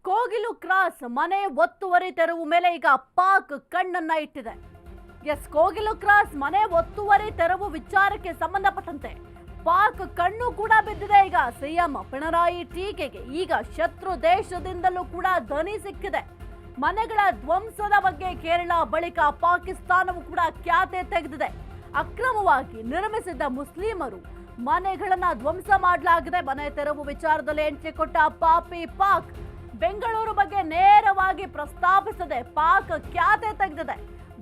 Kogilu cross ಮನೆ ಒತ್ತುವರಿ ತೆರವು ಮೇಲೆ ಈಗ ಪಾಕ್ ಕಣ್ಣನ್ನ ಇಟ್ಟಿದೆ. ಎಸ್, ಕೋಗಿಲು ಕ್ರಾಸ್ ಮನೆ ಒತ್ತುವರಿ ತೆರವು ವಿಚಾರಕ್ಕೆ ಸಂಬಂಧಪಟ್ಟಂತೆ ಪಾಕ್ ಕಣ್ಣು ಕೂಡ ಬಿದ್ದಿದೆ. ಈಗ ಸಿಎಂ ಪಿಣರಾಯಿ ಟೀಕೆಗೆ ಈಗ ಶತ್ರು ದೇಶದಿಂದಲೂ ಕೂಡ ಧ್ವನಿ ಸಿಕ್ಕಿದೆ. ಮನೆಗಳ ಧ್ವಂಸದ ಬಗ್ಗೆ ಕೇರಳ ಬಳಿಕ ಪಾಕಿಸ್ತಾನವು ಕೂಡ ಖ್ಯಾತೆ ತೆಗೆದಿದೆ. ಅಕ್ರಮವಾಗಿ ನಿರ್ಮಿಸಿದ್ದ ಮುಸ್ಲಿಮರು ಮನೆಗಳನ್ನ ಧ್ವಂಸ ಮಾಡಲಾಗಿದೆ. ಮನೆ ತೆರವು ವಿಚಾರದಲ್ಲಿ ಎಂಟ್ರಿ ಕೊಟ್ಟ ಪಾಪಿ ಪಾಕ್ ಬೆಂಗಳೂರು ಬಗ್ಗೆ ನೇರವಾಗಿ ಪ್ರಸ್ತಾಪಿಸದೆ ಪಾಕ್ ಖ್ಯಾತೆ ತೆಗೆದಿದೆ.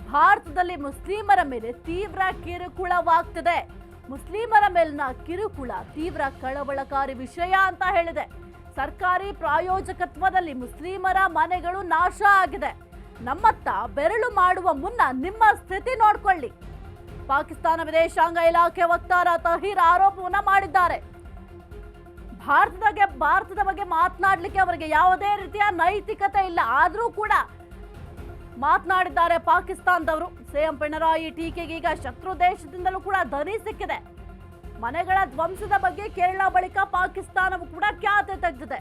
ಭಾರತದಲ್ಲಿ ಮುಸ್ಲಿಮರ ಮೇಲೆ ತೀವ್ರ ಕಿರುಕುಳವಾಗ್ತಿದೆ. ಮುಸ್ಲಿಮರ ಮೇಲಿನ ಕಿರುಕುಳ ತೀವ್ರ ಕಳವಳಕಾರಿ ವಿಷಯ ಅಂತ ಹೇಳಿದೆ. ಸರ್ಕಾರಿ ಪ್ರಾಯೋಜಕತ್ವದಲ್ಲಿ ಮುಸ್ಲಿಮರ ಮನೆಗಳು ನಾಶ ಆಗಿದೆ. ನಮ್ಮತ್ತ ಬೆರಳು ಮಾಡುವ ಮುನ್ನ ನಿಮ್ಮ ಸ್ಥಿತಿ ನೋಡ್ಕೊಳ್ಳಿ. ಪಾಕಿಸ್ತಾನ ವಿದೇಶಾಂಗ ಇಲಾಖೆ ವಕ್ತಾರ ತಹೀರ್ ಆರೋಪವನ್ನ ಮಾಡಿದ್ದಾರೆ. ಭಾರತದ ಬಗ್ಗೆ ಮಾತನಾಡಲಿಕ್ಕೆ ಅವರಿಗೆ ಯಾವುದೇ ರೀತಿಯ ನೈತಿಕತೆ ಇಲ್ಲ, ಆದರೂ ಕೂಡ ಮಾತನಾಡಿದ್ದಾರೆ ಪಾಕಿಸ್ತಾನದವರು. ಸಿಎಂ ಪಿಣರಾಯಿ ಟೀಕೆಗೆ ಈಗ ಶತ್ರು ದೇಶದಿಂದಲೂ ಕೂಡ ಧ್ವನಿ ಸಿಕ್ಕಿದೆ. ಮನೆಗಳ ಧ್ವಂಸದ ಬಗ್ಗೆ ಕೇರಳ ಬಳಿಕ ಪಾಕಿಸ್ತಾನವು ಕೂಡ ಖ್ಯಾತೆ ತೆಗೆದಿದೆ.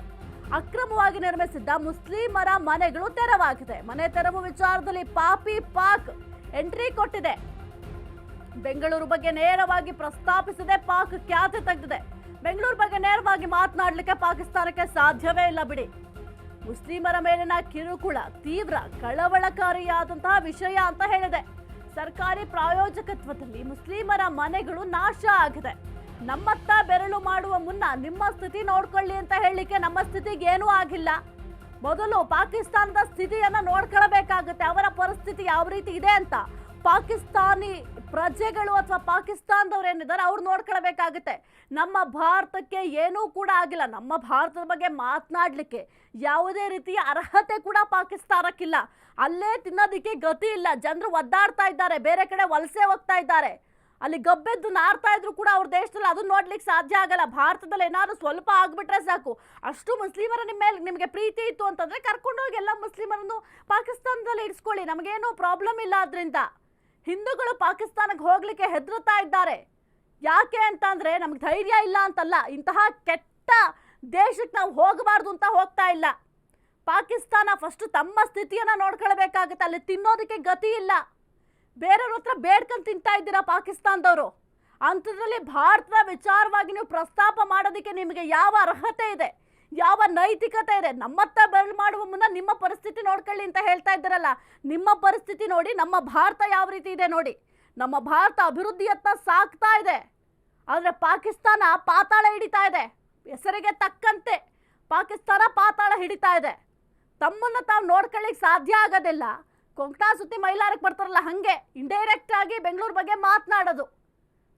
ಅಕ್ರಮವಾಗಿ ನಿರ್ಮಿಸಿದ್ದ ಮುಸ್ಲಿಮರ ಮನೆಗಳು ತೆರವಾಗಿದೆ. ಮನೆ ತೆರವು ವಿಚಾರದಲ್ಲಿ ಪಾಪಿ ಪಾಕ್ ಎಂಟ್ರಿ ಕೊಟ್ಟಿದೆ. ಬೆಂಗಳೂರು ಬಗ್ಗೆ ನೇರವಾಗಿ ಪ್ರಸ್ತಾಪಿಸದೆ ಪಾಕ್ ಖ್ಯಾತೆ ತೆಗೆದಿದೆ. ಬೆಂಗಳೂರು ಬಗ್ಗೆ ನೇರವಾಗಿ ಮಾತನಾಡಲಿಕ್ಕೆ ಪಾಕಿಸ್ತಾನಕ್ಕೆ ಸಾಧ್ಯವೇ ಇಲ್ಲ ಬಿಡಿ. ಮುಸ್ಲಿಮರ ಮೇಲಿನ ಕಿರುಕುಳ ತೀವ್ರ ಕಳವಳಕಾರಿಯಾದಂತಹ ವಿಷಯ ಅಂತ ಹೇಳಿದೆ. ಸರ್ಕಾರಿ ಪ್ರಾಯೋಜಕತ್ವದಲ್ಲಿ ಮುಸ್ಲಿಮರ ಮನೆಗಳು ನಾಶ ಆಗಿದೆ. ನಮ್ಮತ್ತ ಬೆರಳು ಮಾಡುವ ಮುನ್ನ ನಿಮ್ಮ ಸ್ಥಿತಿ ನೋಡ್ಕೊಳ್ಳಿ ಅಂತ ಹೇಳಲಿಕ್ಕೆ ನಮ್ಮ ಸ್ಥಿತಿಗೆ ಏನೂ ಆಗಿಲ್ಲ. ಮೊದಲು ಪಾಕಿಸ್ತಾನದ ಸ್ಥಿತಿಯನ್ನ ನೋಡ್ಕೊಳ್ಬೇಕಾಗುತ್ತೆ. ಅವರ ಪರಿಸ್ಥಿತಿ ಯಾವ ರೀತಿ ಇದೆ ಅಂತ ಪಾಕಿಸ್ತಾನಿ ಪ್ರಜೆಗಳು ಅಥವಾ ಪಾಕಿಸ್ತಾನದವ್ರು ಏನಿದ್ದಾರೆ ಅವ್ರು ನೋಡ್ಕೊಳ್ಬೇಕಾಗುತ್ತೆ. ನಮ್ಮ ಭಾರತಕ್ಕೆ ಏನೂ ಕೂಡ ಆಗಿಲ್ಲ. ನಮ್ಮ ಭಾರತದ ಬಗ್ಗೆ ಮಾತನಾಡಲಿಕ್ಕೆ ಯಾವುದೇ ರೀತಿಯ ಅರ್ಹತೆ ಕೂಡ ಪಾಕಿಸ್ತಾನಕ್ಕಿಲ್ಲ. ಅಲ್ಲೇ ತಿನ್ನೋದಕ್ಕೆ ಗತಿ ಇಲ್ಲ. ಜನರು ಒದ್ದಾಡ್ತಾ ಇದ್ದಾರೆ, ಬೇರೆ ಕಡೆ ವಲಸೆ ಹೋಗ್ತಾ ಇದ್ದಾರೆ. ಅಲ್ಲಿ ಗಬ್ಬೆದ್ದು ನಾರ್ತಾ ಇದ್ರು ಕೂಡ ಅವ್ರ ದೇಶದಲ್ಲಿ ಅದನ್ನ ನೋಡ್ಲಿಕ್ಕೆ ಸಾಧ್ಯ ಆಗಲ್ಲ. ಭಾರತದಲ್ಲಿ ಏನಾದ್ರು ಸ್ವಲ್ಪ ಆಗ್ಬಿಟ್ರೆ ಸಾಕು, ಅಷ್ಟು ಮುಸ್ಲಿಮರ ನಿಮ್ಮ ಮೇಲೆ ನಿಮಗೆ ಪ್ರೀತಿ ಇತ್ತು ಅಂತಂದ್ರೆ ಕರ್ಕೊಂಡೋಗಿ ಎಲ್ಲ ಮುಸ್ಲಿಮರನ್ನು ಪಾಕಿಸ್ತಾನದಲ್ಲಿ ಇರಿಸ್ಕೊಳ್ಳಿ, ನಮಗೇನು ಪ್ರಾಬ್ಲಮ್ ಇಲ್ಲ. ಅದರಿಂದ ಹಿಂದೂಗಳು ಪಾಕಿಸ್ತಾನಕ್ಕೆ ಹೋಗ್ಲಿಕ್ಕೆ ಹೆದರುತ್ತಾ ಇದ್ದಾರೆ. ಯಾಕೆ ಅಂತಂದ್ರೆ ನಮ್ಗೆ ಧೈರ್ಯ ಇಲ್ಲ ಅಂತಲ್ಲ, ಇಂತಹ ಕೆಟ್ಟ ದೇಶಕ್ಕೆ ನಾವು ಹೋಗಬಾರ್ದು ಅಂತ ಹೋಗ್ತಾ ಇಲ್ಲ. ಪಾಕಿಸ್ತಾನ ಫಸ್ಟ್ ತಮ್ಮ ಸ್ಥಿತಿಯನ್ನ ನೋಡ್ಕೊಳ್ಬೇಕಾಗುತ್ತೆ. ಅಲ್ಲಿ ತಿನ್ನೋದಕ್ಕೆ ಗತಿ ಇಲ್ಲ, ಬೇರೆಯವ್ರ ಹತ್ರ ಬೇಡ್ಕೊಂಡು ತಿಂತಾ ಇದ್ದೀರಾ ಪಾಕಿಸ್ತಾನದವರು. ಅಂಥದ್ರಲ್ಲಿ ಭಾರತದ ವಿಚಾರವಾಗಿ ನೀವು ಪ್ರಸ್ತಾಪ ಮಾಡೋದಕ್ಕೆ ನಿಮಗೆ ಯಾವ ಅರ್ಹತೆ ಇದೆ, ಯಾವ ನೈತಿಕತೆ ಇದೆ? ನಮ್ಮತ್ತ ಬೆರಳು ಮಾಡುವ ಮುನ್ನ ನಿಮ್ಮ ಪರಿಸ್ಥಿತಿ ನೋಡ್ಕೊಳ್ಳಿ ಅಂತ ಹೇಳ್ತಾ ಇದ್ದೀರಲ್ಲ. ನಿಮ್ಮ ಪರಿಸ್ಥಿತಿ ನೋಡಿ, ನಮ್ಮ ಭಾರತ ಯಾವ ರೀತಿ ಇದೆ ನೋಡಿ. ನಮ್ಮ ಭಾರತ ಅಭಿವೃದ್ಧಿಯತ್ತ ಸಾಗ್ತಾ ಇದೆ, ಆದರೆ ಪಾಕಿಸ್ತಾನ ಪಾತಾಳ ಹಿಡಿತಾ ಇದೆ. ಹೆಸರಿಗೆ ತಕ್ಕಂತೆ ಪಾಕಿಸ್ತಾನ ಪಾತಾಳ ಹಿಡಿತಾ ಇದೆ. ತಮ್ಮನ್ನು ತಾವು ನೋಡ್ಕೊಳ್ಳಿಕ್ಕೆ ಸಾಧ್ಯ ಆಗೋದಿಲ್ಲ. ಕೊಂಕಣ ಸುತ್ತಿ ಮೈಲಾರಕ್ಕೆ ಬರ್ತಾರಲ್ಲ, ಹಾಗೆ ಇಂಡೈರೆಕ್ಟ್ ಆಗಿ ಬೆಂಗಳೂರು ಬಗ್ಗೆ ಮಾತನಾಡೋದು.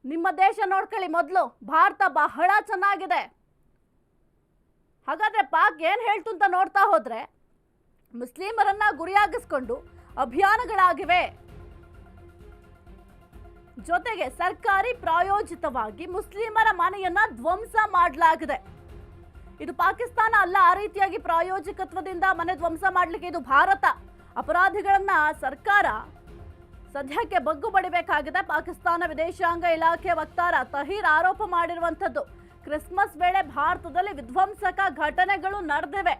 ನಿಮ್ಮ ದೇಶ ನೋಡ್ಕೊಳ್ಳಿ ಮೊದಲು. ಭಾರತ ಬಹಳ ಚೆನ್ನಾಗಿದೆ. ಹಾಗಾದ್ರೆ ಪಾಕ್ ಏನು ಹೇಳ್ತು ಅಂತ ನೋಡ್ತಾ ಹೋದ್ರೆ, ಮುಸ್ಲಿಮರನ್ನ ಗುರಿಯಾಗಿಸ್ಕೊಂಡು ಅಭಿಯಾನಗಳಾಗಿವೆ. ಜೊತೆಗೆ ಸರ್ಕಾರಿ ಪ್ರಾಯೋಜಿತವಾಗಿ ಮುಸ್ಲಿಮರ ಮನೆಯನ್ನ ಧ್ವಂಸ ಮಾಡಲಾಗಿದೆ. ಇದು ಪಾಕಿಸ್ತಾನ ಅಲ್ಲ, ಆ ರೀತಿಯಾಗಿ ಪ್ರಾಯೋಜಕತ್ವದಿಂದ ಮನೆ ಧ್ವಂಸ ಮಾಡಲಿಕ್ಕೆ ಇದು ಭಾರತ. ಅಪರಾಧಿಗಳನ್ನ ಸರ್ಕಾರ ಸದ್ಯಕ್ಕೆ ಬಗ್ಗು ಬಡಿಬೇಕಾಗಿದೆ. ಪಾಕಿಸ್ತಾನ ವಿದೇಶಾಂಗ ಇಲಾಖೆ ವಕ್ತಾರ ತಹೀರ್ ಆರೋಪ ಮಾಡಿರುವಂಥದ್ದು. ಕ್ರಿಸ್ಮಸ್ ವೇಳೆ ಭಾರತದಲ್ಲಿ ವಿಧ್ವಂಸಕ ಘಟನೆಗಳು ನಡೆದಿವೆ,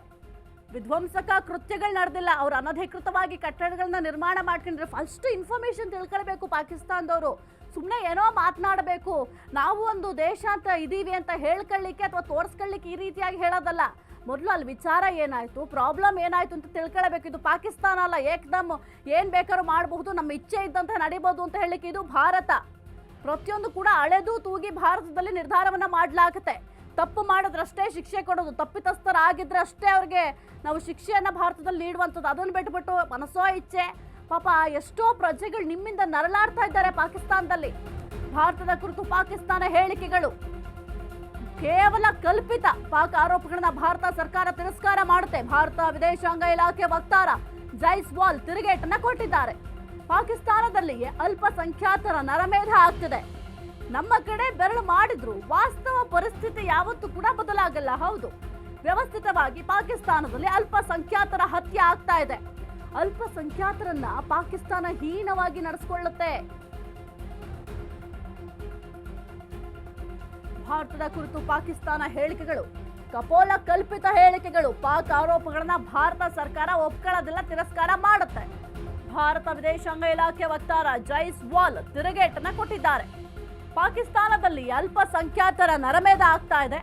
ವಿಧ್ವಂಸಕ ಕೃತ್ಯಗಳು ನಡೆದಿಲ್ಲ. ಅವರು ಅನಧಿಕೃತವಾಗಿ ಕಟ್ಟಡಗಳನ್ನ ನಿರ್ಮಾಣ ಮಾಡ್ಕೊಂಡ್ರೆ ಫಸ್ಟ್ ಇನ್ಫಾರ್ಮೇಶನ್ ತಿಳ್ಕೊಳ್ಬೇಕು ಪಾಕಿಸ್ತಾನದವರು. ಸುಮ್ಮನೆ ಏನೋ ಮಾತನಾಡಬೇಕು, ನಾವು ಒಂದು ದೇಶ ಅಂತ ಇದೀವಿ ಅಂತ ಹೇಳ್ಕೊಳ್ಳಿಕ್ಕೆ ಅಥವಾ ತೋರಿಸ್ಕೊಳ್ಳಿಕ್ಕೆ ಈ ರೀತಿಯಾಗಿ ಹೇಳೋದಲ್ಲ. ಮೊದಲು ಅಲ್ಲಿ ವಿಚಾರ ಏನಾಯ್ತು, ಪ್ರಾಬ್ಲಮ್ ಏನಾಯ್ತು ಅಂತ ತಿಳ್ಕೊಳ್ಬೇಕು. ಇದು ಪಾಕಿಸ್ತಾನ ಅಲ್ಲ, ಏಕದಮ್ ಏನು ಬೇಕಾದ್ರೂ ಮಾಡಬಹುದು, ನಮ್ಮ ಇಚ್ಛೆ ಇದ್ದಂತೆ ನಡಿಬೋದು ಅಂತ ಹೇಳಲಿಕ್ಕೆ ಇದು ಭಾರತ. ಪ್ರತಿಯೊಂದು ಕೂಡ ಅಳೆದು ತೂಗಿ ಭಾರತದಲ್ಲಿ ನಿರ್ಧಾರವನ್ನ ಮಾಡಲಾಗುತ್ತೆ. ತಪ್ಪು ಮಾಡಿದ್ರಷ್ಟೇ ಶಿಕ್ಷೆ ಕೊಡೋದು, ತಪ್ಪಿತಸ್ಥರಾಗಿದ್ರೆ ಅಷ್ಟೇ ಅವ್ರಿಗೆ ನಾವು ಶಿಕ್ಷೆಯನ್ನ ಭಾರತದಲ್ಲಿ ನೀಡುವಂಥದ್ದು. ಅದನ್ನು ಬಿಟ್ಬಿಟ್ಟು ಮನಸ್ಸೋ ಇಚ್ಛೆ, ಪಾಪ ಎಷ್ಟೋ ಪ್ರಜೆಗಳು ನಿಮ್ಮಿಂದ ನರಳಾಡ್ತಾ ಇದ್ದಾರೆ ಪಾಕಿಸ್ತಾನದಲ್ಲಿ. ಭಾರತದ ಕುರಿತು ಪಾಕಿಸ್ತಾನ ಹೇಳಿಕೆಗಳು ಕೇವಲ ಕಲ್ಪಿತ. ಪಾಕ್ ಆರೋಪಗಳನ್ನ ಭಾರತ ಸರ್ಕಾರ ತಿರಸ್ಕಾರ ಮಾಡುತ್ತೆ. ಭಾರತ ವಿದೇಶಾಂಗ ಇಲಾಖೆ ವಕ್ತಾರ ಜೈಸ್ವಾಲ್ ತಿರುಗೇಟನ್ನ ಕೊಟ್ಟಿದ್ದಾರೆ. ಪಾಕಿಸ್ತಾನದಲ್ಲಿಯೇ ಅಲ್ಪಸಂಖ್ಯಾತರ ನರಮೇಧ ಆಗ್ತಿದೆ. ನಮ್ಮ ಕಡೆ ಬೆರಳು ಮಾಡಿದ್ರು ವಾಸ್ತವ ಪರಿಸ್ಥಿತಿ ಯಾವತ್ತೂ ಕೂಡ ಬದಲಾಗಲ್ಲ. ಹೌದು, ವ್ಯವಸ್ಥಿತವಾಗಿ ಪಾಕಿಸ್ತಾನದಲ್ಲಿ ಅಲ್ಪಸಂಖ್ಯಾತರ ಹತ್ಯೆ ಆಗ್ತಾ ಇದೆ. ಅಲ್ಪಸಂಖ್ಯಾತರನ್ನ ಪಾಕಿಸ್ತಾನ ಹೀನವಾಗಿ ನಡೆಸಿಕೊಳ್ಳುತ್ತೆ. ಭಾರತದ ಕುರಿತು ಪಾಕಿಸ್ತಾನ ಹೇಳಿಕೆಗಳು ಕಪೋಲ ಕಲ್ಪಿತ ಹೇಳಿಕೆಗಳು. ಪಾಕ್ ಆರೋಪಗಳನ್ನ ಭಾರತ ಸರ್ಕಾರ ಒಪ್ಕೊಳ್ಳೋದಿಲ್ಲ, ತಿರಸ್ಕಾರ ಮಾಡುತ್ತೆ. ಭಾರತ ವಿದೇಶಾಂಗ ಇಲಾಖೆ ವಕ್ತಾರ ಜೈಸ್ವಾಲ್ ತಿರುಗೇಟನ್ನ ಕೊಟ್ಟಿದ್ದಾರೆ. ಪಾಕಿಸ್ತಾನದಲ್ಲಿ ಅಲ್ಪಸಂಖ್ಯಾತರ ನರಮೇಧ ಆಗ್ತಾ ಇದೆ.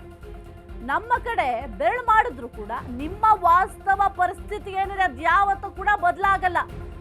ನಮ್ಮ ಕಡೆ ಬೆರಳು ಮಾಡಿದ್ರು ಕೂಡ ನಿಮ್ಮ ವಾಸ್ತವ ಪರಿಸ್ಥಿತಿ ಏನಿದೆ ಅದ್ಯಾವತ್ತೂ ಕೂಡ ಬದಲಾಗಲ್ಲ.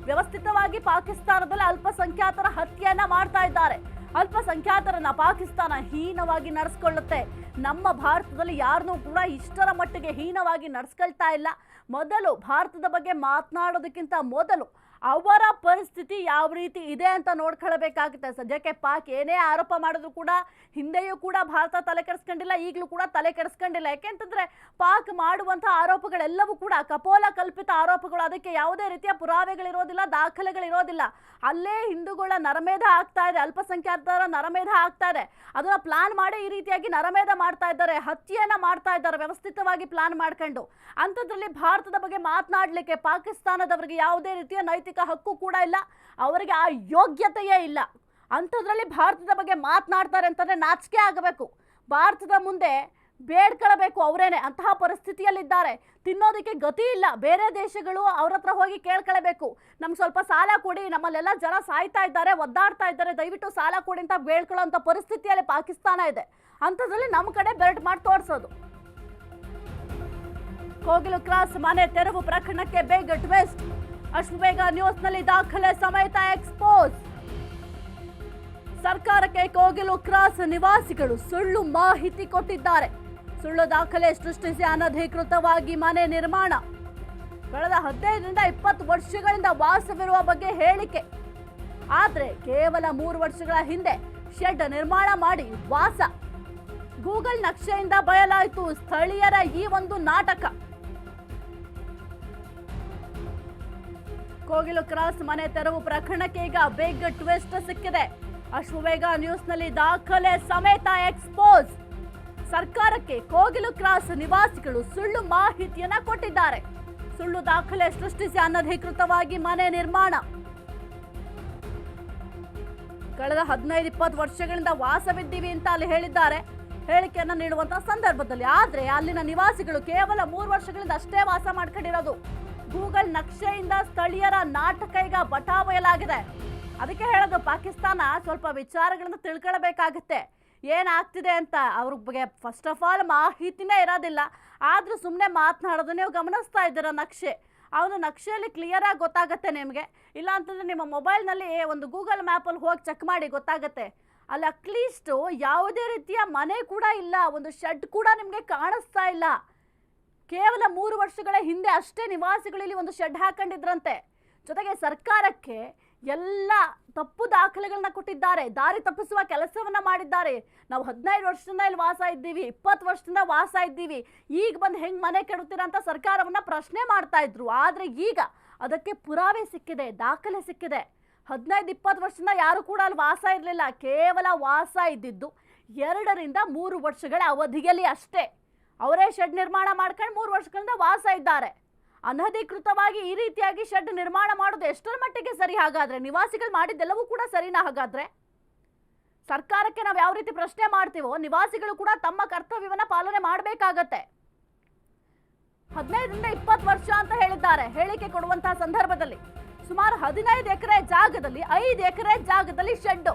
ವ್ಯವಸ್ಥಿತವಾಗಿ ಪಾಕಿಸ್ತಾನದಲ್ಲಿ ಅಲ್ಪಸಂಖ್ಯಾತರ ಹತ್ಯೆಯನ್ನ ಮಾಡ್ತಾ ಇದ್ದಾರೆ. ಅಲ್ಪಸಂಖ್ಯಾತರನ್ನ ಪಾಕಿಸ್ತಾನ ಹೀನವಾಗಿ ನಡೆಸ್ಕೊಳ್ಳುತ್ತೆ. ನಮ್ಮ ಭಾರತದಲ್ಲಿ ಯಾರನ್ನೂ ಕೂಡ ಇಷ್ಟರ ಮಟ್ಟಿಗೆ ಹೀನವಾಗಿ ನಡೆಸ್ಕೊಳ್ತಾ ಇಲ್ಲ. ಮೊದಲು ಭಾರತದ ಬಗ್ಗೆ ಮಾತನಾಡೋದಕ್ಕಿಂತ ಮೊದಲು ಅವರ ಪರಿಸ್ಥಿತಿ ಯಾವ ರೀತಿ ಇದೆ ಅಂತ ನೋಡ್ಕೊಳ್ಬೇಕಾಗುತ್ತೆ. ಸದ್ಯಕ್ಕೆ ಪಾಕ್ ಏನೇ ಆರೋಪ ಮಾಡಿದ್ರು ಕೂಡ ಹಿಂದೆಯೂ ಕೂಡ ಭಾರತ ತಲೆ ಕೆಡಿಸ್ಕೊಂಡಿಲ್ಲ, ಈಗಲೂ ಕೂಡ ತಲೆ ಕೆಡಿಸ್ಕೊಂಡಿಲ್ಲ. ಯಾಕೆಂತಂದ್ರೆ ಪಾಕ್ ಮಾಡುವಂತಹ ಆರೋಪಗಳೆಲ್ಲವೂ ಕೂಡ ಕಪೋಲ ಕಲ್ಪಿತ ಆರೋಪಗಳು. ಅದಕ್ಕೆ ಯಾವುದೇ ರೀತಿಯ ಪುರಾವೆಗಳಿರೋದಿಲ್ಲ, ದಾಖಲೆಗಳಿರೋದಿಲ್ಲ. ಅಲ್ಲೇ ಹಿಂದೂಗಳ ನರಮೇಧ ಆಗ್ತಾ ಇದೆ, ಅಲ್ಪಸಂಖ್ಯಾತರ ನರಮೇಧ ಆಗ್ತಾ ಇದೆ. ಅದನ್ನ ಪ್ಲಾನ್ ಮಾಡಿ ಈ ರೀತಿಯಾಗಿ ನರಮೇಧ ಮಾಡ್ತಾ ಇದ್ದಾರೆ, ಹತ್ಯೆಯನ್ನ ಮಾಡ್ತಾ ಇದ್ದಾರೆ ವ್ಯವಸ್ಥಿತವಾಗಿ ಪ್ಲಾನ್ ಮಾಡ್ಕೊಂಡು. ಅಂಥದ್ರಲ್ಲಿ ಭಾರತದ ಬಗ್ಗೆ ಮಾತನಾಡಲಿಕ್ಕೆ ಪಾಕಿಸ್ತಾನದವರಿಗೆ ಯಾವುದೇ ರೀತಿಯ ನೈತಿಕ ಹಕ್ಕು ಕೂಡ ಇಲ್ಲ, ಅವರಿಗೆ ಆ ಯೋಗ್ಯತೆಯೇ ಇಲ್ಲ. ಅಂಥದ್ರಲ್ಲಿ ಭಾರತದ ಬಗ್ಗೆ ಮಾತನಾಡ್ತಾರೆ ಅಂತಂದ್ರೆ ನಾಚಿಕೆ ಆಗಬೇಕು. ಭಾರತದ ಮುಂದೆ ಬೇಡ್ಕೊಳ್ಬೇಕು ಅವರೇನೆ, ಅಂತಹ ಪರಿಸ್ಥಿತಿಯಲ್ಲಿದ್ದಾರೆ. ತಿನ್ನೋದಕ್ಕೆ ಗತಿ ಇಲ್ಲ. ಬೇರೆ ದೇಶಗಳು ಅವ್ರ ಹತ್ರ ಹೋಗಿ ಕೇಳ್ಕೊಳ್ಬೇಕು, ನಮ್ಗೆ ಸ್ವಲ್ಪ ಸಾಲ ಕೊಡಿ, ನಮ್ಮಲ್ಲೆಲ್ಲ ಜನ ಸಾಯ್ತಾ ಇದ್ದಾರೆ, ಒದ್ದಾಡ್ತಾ ಇದ್ದಾರೆ, ದಯವಿಟ್ಟು ಸಾಲ ಕೊಡಿ ಅಂತ ಬೇಡ್ಕೊಳ್ಳೋಂಥ ಪರಿಸ್ಥಿತಿಯಲ್ಲಿ ಪಾಕಿಸ್ತಾನ ಇದೆ. ಅಂಥದ್ರಲ್ಲಿ ನಮ್ಮ ಕಡೆ ಬೆರಟ್ ಮಾಡಿ ತೋರಿಸೋದು. ಕೋಗಿಲು ಕ್ರಾಸ್ ಮನೆ ತೆರವು ಪ್ರಕರಣಕ್ಕೆ ಬಿಗ್ ಟ್ವಿಸ್ಟ್. ಅಶ್ವವೇಗ ನ್ಯೂಸ್ನಲ್ಲಿ ದಾಖಲೆ ಸಮೇತ ಎಕ್ಸ್ಪೋಸ್. ಸರ್ಕಾರಕ್ಕೆ ಕೋಗಿಲು ಕ್ರಾಸ್ ನಿವಾಸಿಗಳು ಸುಳ್ಳು ಮಾಹಿತಿ ಕೊಟ್ಟಿದ್ದಾರೆ. ಸುಳ್ಳು ದಾಖಲೆ ಸೃಷ್ಟಿಸಿ ಅನಧಿಕೃತವಾಗಿ ಮನೆ ನಿರ್ಮಾಣ. ಕಳೆದ 15ರಿಂದ 20 ವರ್ಷಗಳಿಂದ ವಾಸವಿರುವ ಬಗ್ಗೆ ಹೇಳಿಕೆ. ಆದ್ರೆ ಕೇವಲ 3 ವರ್ಷಗಳ ಹಿಂದೆ ಶೆಡ್ ನಿರ್ಮಾಣ ಮಾಡಿ ವಾಸ. ಗೂಗಲ್ ನಕ್ಷೆಯಿಂದ ಬಯಲಾಯಿತು ಸ್ಥಳೀಯರ ಈ ಒಂದು ನಾಟಕ. ಕೋಗಿಲು ಕ್ರಾಸ್ ಮನೆ ತೆರವು ಪ್ರಕರಣಕ್ಕೆ ಈಗ ಬಿಗ್ ಟ್ವಿಸ್ಟ್ ಸಿಕ್ಕಿದೆ. ಅಶ್ವವೇಗ ನ್ಯೂಸ್ನಲ್ಲಿ ದಾಖಲೆ ಸಮೇತ ಎಕ್ಸ್ಪೋಸ್. ಸರ್ಕಾರಕ್ಕೆ ಕೋಗಿಲು ಕ್ರಾಸ್ ನಿವಾಸಿಗಳು ಸುಳ್ಳು ಮಾಹಿತಿಯನ್ನ ಕೊಟ್ಟಿದ್ದಾರೆ. ಸುಳ್ಳು ದಾಖಲೆ ಸೃಷ್ಟಿಸಿ ಅನಧಿಕೃತವಾಗಿ ಮನೆ ನಿರ್ಮಾಣ. ಕಳೆದ 15-20 ವರ್ಷಗಳಿಂದ ವಾಸವಿದ್ದೀವಿ ಅಂತ ಅಲ್ಲಿ ಹೇಳಿದ್ದಾರೆ ಹೇಳಿಕೆಯನ್ನ ನೀಡುವಂತಹ ಸಂದರ್ಭದಲ್ಲಿ. ಆದ್ರೆ ಅಲ್ಲಿನ ನಿವಾಸಿಗಳು ಕೇವಲ 3 ವರ್ಷಗಳಿಂದ ಅಷ್ಟೇ ವಾಸ ಮಾಡ್ಕೊಂಡಿರೋದು. ಗೂಗಲ್ ನಕ್ಷೆಯಿಂದ ಸ್ಥಳೀಯರ ನಾಟಕ ಈಗ ಬಟಾಬಯಲಾಗಿದೆ. ಅದಕ್ಕೆ ಹೇಳೋದು, ಪಾಕಿಸ್ತಾನ ಸ್ವಲ್ಪ ವಿಚಾರಗಳನ್ನು ತಿಳ್ಕೊಳ್ಬೇಕಾಗತ್ತೆ, ಏನಾಗ್ತಿದೆ ಅಂತ. ಅವ್ರ ಬಗ್ಗೆ ಫಸ್ಟ್ ಆಫ್ ಆಲ್ ಮಾಹಿತಿನೇ ಇರೋದಿಲ್ಲ. ಆದ್ರೂ ಸುಮ್ಮನೆ ಮಾತನಾಡೋದು ನೀವು ಗಮನಿಸ್ತಾ ಇದ್ದೀರಾ. ನಕ್ಷೆ ಅವನು ನಕ್ಷೆಯಲ್ಲಿ ಕ್ಲಿಯರ್ ಆಗಿ ಗೊತ್ತಾಗತ್ತೆ ನಿಮಗೆ. ಇಲ್ಲ ಅಂತಂದ್ರೆ ನಿಮ್ಮ ಮೊಬೈಲ್ನಲ್ಲಿ ಒಂದು ಗೂಗಲ್ ಮ್ಯಾಪಲ್ಲಿ ಹೋಗಿ ಚೆಕ್ ಮಾಡಿ ಗೊತ್ತಾಗತ್ತೆ. ಅಲ್ಲಿ ಅಟ್ಲೀಸ್ಟ್ ಯಾವುದೇ ರೀತಿಯ ಮನೆ ಕೂಡ ಇಲ್ಲ, ಒಂದು ಶೆಡ್ ಕೂಡ ನಿಮಗೆ ಕಾಣಿಸ್ತಾ ಇಲ್ಲ. ಕೇವಲ 3 ವರ್ಷಗಳ ಹಿಂದೆ ಅಷ್ಟೇ ನಿವಾಸಿಗಳಲ್ಲಿ ಒಂದು ಶೆಡ್ ಹಾಕೊಂಡಿದ್ರಂತೆ. ಜೊತೆಗೆ ಸರ್ಕಾರಕ್ಕೆ ಎಲ್ಲ ತಪ್ಪು ದಾಖಲೆಗಳನ್ನ ಕೊಟ್ಟಿದ್ದಾರೆ, ದಾರಿ ತಪ್ಪಿಸುವ ಕೆಲಸವನ್ನ ಮಾಡಿದ್ದಾರೆ. ನಾವು 15 ವರ್ಷದಿಂದ ಇಲ್ಲಿ ವಾಸ ಇದ್ದೀವಿ, 20 ವರ್ಷದಿಂದ ವಾಸ ಇದ್ದೀವಿ, ಈಗ ಬಂದು ಹೆಂಗ್ ಮನೆ ಕೆಡುತ್ತೀರಾ ಅಂತ ಸರ್ಕಾರವನ್ನ ಪ್ರಶ್ನೆ ಮಾಡ್ತಾ ಇದ್ರು. ಆದ್ರೆ ಈಗ ಅದಕ್ಕೆ ಪುರಾವೆ ಸಿಕ್ಕಿದೆ, ದಾಖಲೆ ಸಿಕ್ಕಿದೆ. 15-20 ವರ್ಷದಿಂದ ಯಾರು ಕೂಡ ಅಲ್ಲಿ ವಾಸ ಇರಲಿಲ್ಲ. ಕೇವಲ ವಾಸ ಇದ್ದಿದ್ದು 2ರಿಂದ 3 ವರ್ಷಗಳ ಅವಧಿಯಲ್ಲಿ ಅಷ್ಟೇ. ಅವರೇ ಶೆಡ್ ನಿರ್ಮಾಣ ಮಾಡ್ಕೊಂಡು 3 ವರ್ಷಗಳಿಂದ ವಾಸ ಇದ್ದಾರೆ. ಅನಧಿಕೃತವಾಗಿ ಈ ರೀತಿಯಾಗಿ ಶೆಡ್ ನಿರ್ಮಾಣ ಮಾಡೋದು ಎಷ್ಟರ ಮಟ್ಟಿಗೆ ಸರಿ? ಹಾಗಾದ್ರೆ ನಿವಾಸಿಗಳು ಮಾಡಿದ್ದೆಲ್ಲವೂ ಕೂಡ ಸರಿನಾ? ಹಾಗಾದ್ರೆ ಸರ್ಕಾರಕ್ಕೆ ನಾವು ಯಾವ ರೀತಿ ಪ್ರಶ್ನೆ ಮಾಡ್ತೀವೋ ನಿವಾಸಿಗಳು ಕೂಡ ತಮ್ಮ ಕರ್ತವ್ಯವನ್ನ ಪಾಲನೆ ಮಾಡಬೇಕಾಗತ್ತೆ. 15ರಿಂದ 20 ವರ್ಷ ಅಂತ ಹೇಳಿದ್ದಾರೆ ಹೇಳಿಕೆ ಕೊಡುವಂತಹ ಸಂದರ್ಭದಲ್ಲಿ. ಸುಮಾರು 15 ಎಕರೆ ಜಾಗದಲ್ಲಿ 5 ಎಕರೆ ಜಾಗದಲ್ಲಿ ಶೆಡ್.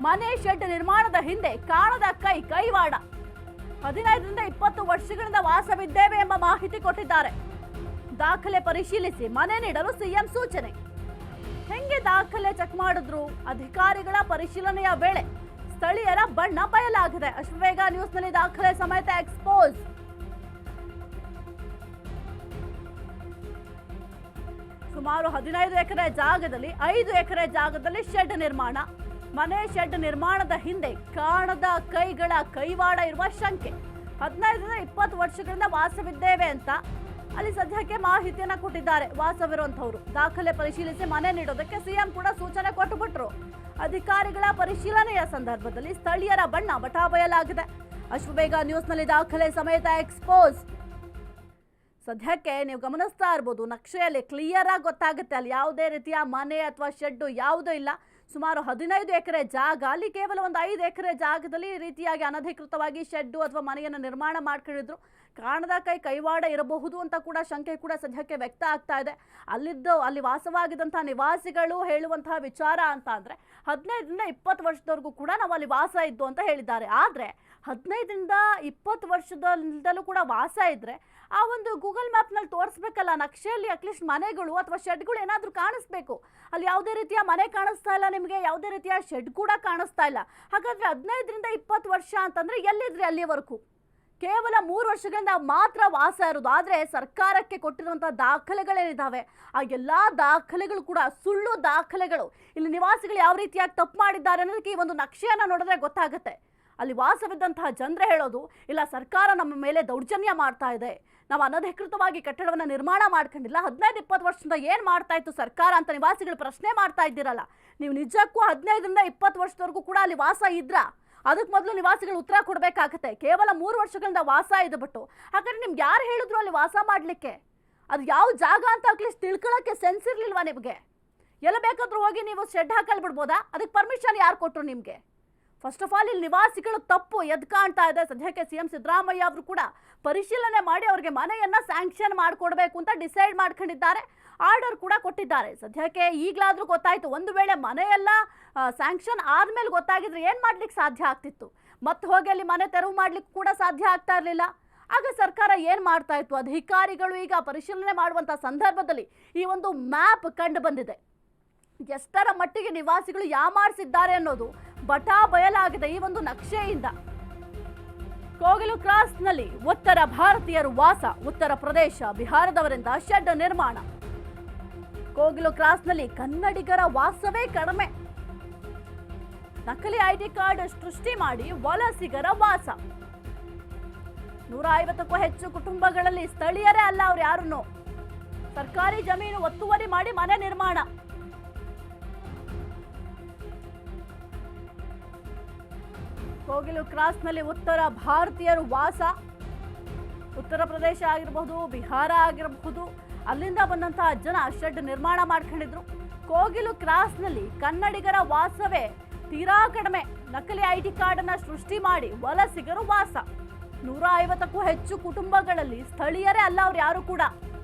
ಮನೆ ಶೆಡ್ ನಿರ್ಮಾಣದ ಹಿಂದೆ ಕಾಣದ ಕೈವಾಡ. 15ರಿಂದ 20 ವರ್ಷಗಳಿಂದ ವಾಸವಿದ್ದೇವೆ ಎಂಬ ಮಾಹಿತಿ ಕೊಟ್ಟಿದ್ದಾರೆ. ದಾಖಲೆ ಪರಿಶೀಲಿಸಿ ಮನೆ ನೀಡಲು ಸಿಎಂ ಸೂಚನೆ. ಹೆಂಗೆ ದಾಖಲೆ ಚೆಕ್ ಮಾಡಿದ್ರು? ಅಧಿಕಾರಿಗಳ ಪರಿಶೀಲನೆಯ ವೇಳೆ ಸ್ಥಳೀಯರ ಬಣ್ಣ ಬಯಲಾಗಿದೆ. ಅಶ್ವವೇಗ ನ್ಯೂಸ್ನಲ್ಲಿ ದಾಖಲೆ ಸಮೇತ ಎಕ್ಸ್ಪೋಸ್. ಸುಮಾರು 15 ಎಕರೆ ಜಾಗದಲ್ಲಿ 5 ಎಕರೆ ಜಾಗದಲ್ಲಿ ಶೆಡ್ ನಿರ್ಮಾಣ. ಮನೆ ಶೆಡ್ ನಿರ್ಮಾಣದ ಹಿಂದೆ ಕಾಣದ ಕೈಗಳ ಕೈವಾಡ ಇರುವ ಶಂಕೆ. 15ರಿಂದ 20 ವರ್ಷಗಳಿಂದ ವಾಸವಿದ್ದೇವೆ ಅಂತ ಅಲ್ಲಿ ಸದ್ಯಕ್ಕೆ ಮಾಹಿತಿಯನ್ನ ಕೊಟ್ಟಿದ್ದಾರೆ ವಾಸವಿರುವಂತವರು. ದಾಖಲೆ ಪರಿಶೀಲಿಸಿ ಮನೆ ನೀಡೋದಕ್ಕೆ ಸಿಎಂ ಕೂಡ ಸೂಚನೆ ಕೊಟ್ಟುಬಿಟ್ರು. ಅಧಿಕಾರಿಗಳ ಪರಿಶೀಲನೆಯ ಸಂದರ್ಭದಲ್ಲಿ ಸ್ಥಳೀಯರ ಬಣ್ಣ ಬಟಾಬಯಲಾಗಿದೆ. ಅಶ್ವವೇಗ ನ್ಯೂಸ್ನಲ್ಲಿ ದಾಖಲೆ ಸಮೇತ ಎಕ್ಸ್ಪೋಸ್. ಸದ್ಯಕ್ಕೆ ನೀವು ಗಮನಿಸ್ತಾ ಇರ್ಬೋದು, ನಕ್ಷೆಯಲ್ಲಿ ಕ್ಲಿಯರ್ ಆಗಿ ಗೊತ್ತಾಗುತ್ತೆ ಅಲ್ಲಿ ಯಾವುದೇ ರೀತಿಯ ಮನೆ ಅಥವಾ ಶೆಡ್ ಯಾವುದೂ ಇಲ್ಲ. ಸುಮಾರು 15 ಎಕರೆ ಜಾಗ, ಅಲ್ಲಿ ಕೇವಲ ಒಂದು 5 ಎಕರೆ ಜಾಗದಲ್ಲಿ ಈ ರೀತಿಯಾಗಿ ಅನಧಿಕೃತವಾಗಿ ಶೆಡ್ ಅಥವಾ ಮನೆಯನ್ನು ನಿರ್ಮಾಣ ಮಾಡ್ಕೊಂಡಿದ್ರು. ಕಾಣದ ಕೈವಾಡ ಇರಬಹುದು ಅಂತ ಕೂಡ ಶಂಕೆ ಕೂಡ ಸದ್ಯಕ್ಕೆ ವ್ಯಕ್ತ ಆಗ್ತಾ ಇದೆ. ಅಲ್ಲಿ ವಾಸವಾಗಿದ್ದಂತಹ ನಿವಾಸಿಗಳು ಹೇಳುವಂತಹ ವಿಚಾರ ಅಂತ ಅಂದ್ರೆ 15ರಿಂದ 20 ವರ್ಷದವರೆಗೂ ಕೂಡ ನಾವು ಅಲ್ಲಿ ವಾಸ ಇದ್ದು ಅಂತ ಹೇಳಿದ್ದಾರೆ. ಆದ್ರೆ 15ರಿಂದ 20 ವರ್ಷದಿಂದಲೂ ಕೂಡ ವಾಸ ಇದ್ರೆ ಆ ಒಂದು ಗೂಗಲ್ ಮ್ಯಾಪ್ನಲ್ಲಿ ತೋರಿಸ್ಬೇಕಲ್ಲ, ನಕ್ಷೆಯಲ್ಲಿ ಅಟ್ಲೀಸ್ಟ್ ಮನೆಗಳು ಅಥವಾ ಶೆಡ್ಗಳು ಏನಾದರೂ ಕಾಣಿಸ್ಬೇಕು. ಅಲ್ಲಿ ಯಾವುದೇ ರೀತಿಯ ಮನೆ ಕಾಣಿಸ್ತಾ ಇಲ್ಲ, ನಿಮಗೆ ಯಾವುದೇ ರೀತಿಯ ಶೆಡ್ ಕೂಡ ಕಾಣಿಸ್ತಾ ಇಲ್ಲ. ಹಾಗಾದ್ರೆ 15ರಿಂದ 20 ವರ್ಷ ಅಂತಂದ್ರೆ ಎಲ್ಲಿದ್ರಿ ಅಲ್ಲಿವರೆಗೂ? ಕೇವಲ 3 ವರ್ಷಗಳಿಂದ ಮಾತ್ರ ವಾಸ ಇರೋದು. ಆದರೆ ಸರ್ಕಾರಕ್ಕೆ ಕೊಟ್ಟಿರುವಂತಹ ದಾಖಲೆಗಳೇನಿದ್ದಾವೆ ಆ ಎಲ್ಲ ದಾಖಲೆಗಳು ಕೂಡ ಸುಳ್ಳು ದಾಖಲೆಗಳು. ಇಲ್ಲಿ ನಿವಾಸಿಗಳು ಯಾವ ರೀತಿಯಾಗಿ ತಪ್ಪು ಮಾಡಿದ್ದಾರೆ ಅನ್ನೋದಕ್ಕೆ ಈ ಒಂದು ನಕ್ಷೆಯನ್ನು ನೋಡಿದ್ರೆ ಗೊತ್ತಾಗುತ್ತೆ. ಅಲ್ಲಿ ವಾಸವಿದ್ದಂತಹ ಜನರೇ ಹೇಳೋದು, ಇಲ್ಲ ಸರ್ಕಾರ ನಮ್ಮ ಮೇಲೆ ದೌರ್ಜನ್ಯ ಮಾಡ್ತಾ ಇದೆ, ನಾವು ಅನಧಿಕೃತವಾಗಿ ಕಟ್ಟಡವನ್ನು ನಿರ್ಮಾಣ ಮಾಡ್ಕೊಂಡಿಲ್ಲ, 15-20 ವರ್ಷದಿಂದ ಏನು ಮಾಡ್ತಾ ಇತ್ತು ಸರ್ಕಾರ ಅಂತ ನಿವಾಸಿಗಳು ಪ್ರಶ್ನೆ ಮಾಡ್ತಾ ಇದ್ದೀರಲ್ಲ. ನೀವು ನಿಜಕ್ಕೂ 15ರಿಂದ 20 ವರ್ಷದವರೆಗೂ ಕೂಡ ಅಲ್ಲಿ ವಾಸ ಇದ್ರಾ? ಅದಕ್ಕೆ ಮೊದಲು ನಿವಾಸಿಗಳು ಉತ್ತರ ಕೊಡಬೇಕಾಗತ್ತೆ. ಕೇವಲ 3 ವರ್ಷಗಳಿಂದ ವಾಸ ಇದ್ಬಿಟ್ಟು ಹಾಗಾದ್ರೆ ನಿಮ್ಗೆ ಯಾರು ಹೇಳಿದ್ರು ಅಲ್ಲಿ ವಾಸ ಮಾಡಲಿಕ್ಕೆ? ಅದು ಯಾವ ಜಾಗ ಅಂತ ಅಟ್ಲೀಸ್ಟ್ ತಿಳ್ಕೊಳ್ಳೋಕ್ಕೆ ಸೆನ್ಸ್ ಇರಲಿಲ್ವಾ ನಿಮಗೆ? ಎಲ್ಲ ಬೇಕಾದ್ರೂ ಹೋಗಿ ನೀವು ಶೆಡ್ ಹಾಕಲ್ ಬಿಡ್ಬೋದಾ? ಅದಕ್ಕೆ ಪರ್ಮಿಷನ್ ಯಾರು ಕೊಟ್ಟರು ನಿಮಗೆ? ಫಸ್ಟ್ ಆಫ್ ಆಲ್ ಇಲ್ಲಿ ನಿವಾಸಿಗಳು ತಪ್ಪು ಎದ್ದು ಕಾಣ್ತಾ ಇದೆ. ಸದ್ಯಕ್ಕೆ ಸಿಎಂ ಸಿದ್ದರಾಮಯ್ಯ ಅವರು ಕೂಡ ಪರಿಶೀಲನೆ ಮಾಡಿ ಅವರಿಗೆ ಮನೆಯನ್ನ ಸ್ಯಾಂಕ್ಷನ್ ಮಾಡಿಕೊಡ್ಬೇಕು ಅಂತ ಡಿಸೈಡ್ ಮಾಡ್ಕೊಂಡಿದ್ದಾರೆ. ಆರ್ಡರ್ ಕೂಡ ಕೊಟ್ಟಿದ್ದಾರೆ. ಸದ್ಯಕ್ಕೆ ಈಗಲಾದ್ರೂ ಗೊತ್ತಾಯ್ತು. ಒಂದು ವೇಳೆ ಮನೆಯೆಲ್ಲ ಸ್ಯಾಂಕ್ಷನ್ ಆದ್ಮೇಲೆ ಗೊತ್ತಾಗಿದ್ರೆ ಏನ್ ಮಾಡ್ಲಿಕ್ಕೆ ಸಾಧ್ಯ ಆಗ್ತಿತ್ತು? ಮತ್ತೆ ಹೋಗಿ ಅಲ್ಲಿ ಮನೆ ತೆರವು ಮಾಡ್ಲಿಕ್ಕೆ ಕೂಡ ಸಾಧ್ಯ ಆಗ್ತಾ ಇರಲಿಲ್ಲ. ಆಗ ಸರ್ಕಾರ ಏನ್ ಮಾಡ್ತಾ ಇತ್ತು? ಅಧಿಕಾರಿಗಳು ಈಗ ಪರಿಶೀಲನೆ ಮಾಡುವಂತ ಸಂದರ್ಭದಲ್ಲಿ ಈ ಒಂದು ಮ್ಯಾಪ್ ಕಂಡು ಬಂದಿದೆ. ಎಷ್ಟರ ಮಟ್ಟಿಗೆ ನಿವಾಸಿಗಳು ಯಾಮಾರಿಸಿದ್ದಾರೆ ಅನ್ನೋದು ಬಟಾ ಬಯಲಾಗಿದೆ ಈ ಒಂದು ನಕ್ಷೆಯಿಂದ. ಕೋಗಿಲು ಕ್ರಾಸ್ನಲ್ಲಿ ಉತ್ತರ ಭಾರತೀಯರು ವಾಸ, ಉತ್ತರ ಪ್ರದೇಶ ಬಿಹಾರದವರಿಂದ ಶೆಡ್ ನಿರ್ಮಾಣ. ಕೋಗಿಲು ಕ್ರಾಸ್ನಲ್ಲಿ ಕನ್ನಡಿಗರ ವಾಸವೇ ಕಡಿಮೆ. ನಕಲಿ ಐಡಿ ಕಾರ್ಡ್ ಸೃಷ್ಟಿ ಮಾಡಿ ವಲಸಿಗರ ವಾಸ. 150ಕ್ಕೂ ಹೆಚ್ಚು ಕುಟುಂಬಗಳಲ್ಲಿ ಸ್ಥಳೀಯರೇ ಅಲ್ಲ ಅವ್ರು ಯಾರನ್ನು. ಸರ್ಕಾರಿ ಜಮೀನು ಒತ್ತುವರಿ ಮಾಡಿ ಮನೆ ನಿರ್ಮಾಣ. ಕೋಗಿಲು ಕ್ರಾಸ್ನಲ್ಲಿ ಉತ್ತರ ಭಾರತೀಯರು ವಾಸ. ಉತ್ತರ ಪ್ರದೇಶ ಆಗಿರಬಹುದು, ಬಿಹಾರ ಆಗಿರಬಹುದು, ಅಲ್ಲಿಂದ ಬಂದಂತಹ ಜನ ಶೆಡ್ ನಿರ್ಮಾಣ ಮಾಡ್ಕೊಂಡಿದ್ರು. ಕೋಗಿಲು ಕ್ರಾಸ್ನಲ್ಲಿ ಕನ್ನಡಿಗರ ವಾಸವೇ ತೀರಾ ಕಡಿಮೆ. ನಕಲಿ ಐಡಿ ಕಾರ್ಡ್ ಅನ್ನ ಸೃಷ್ಟಿ ಮಾಡಿ ವಲಸಿಗರು ವಾಸ. 150ಕ್ಕೂ ಹೆಚ್ಚು ಕುಟುಂಬಗಳಲ್ಲಿ ಸ್ಥಳೀಯರೇ ಅಲ್ಲ ಅವ್ರು ಯಾರು ಕೂಡ.